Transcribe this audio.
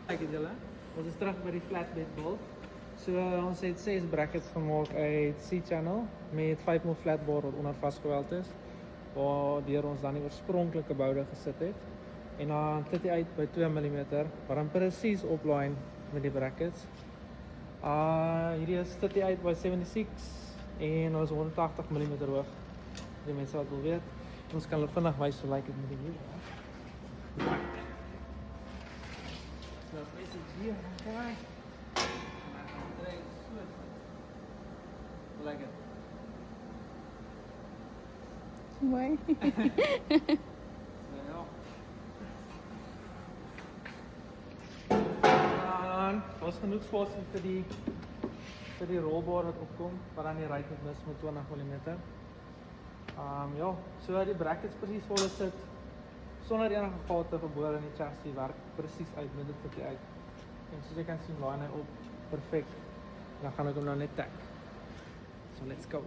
Kijk het julle. Ons is terug by die flatbed bolt. So ons het 6 brackets gemaak uit C-channel met 5mm flatbar wat onder vasgeweld is, waardeur ons dan die oorspronklike boude gesit het. En dan dit uit by 2mm wat dan presies oplyn met die brackets. Hierdie is dit uit by 76 en ons 180mm hoog. Die mense wat wil weet, ons kan hulle vinnig wys hoe lyk dit met die wiel. So press dit hier, okay. En dan draai dit so. Hoe lyk dit? Mooi. Ja. Dan was genoeg spasie vir die rolbaar wat opkom, wat dan die ruit moet mis met 20mm. Ja, so die brackets presies vol sit, sonder enige gate geboor in die chassis, werk presies uit met dit vir die uit. En soos jy kan sien, laai hy op perfek. Dan gaan ek hom nou net tag. So let's go.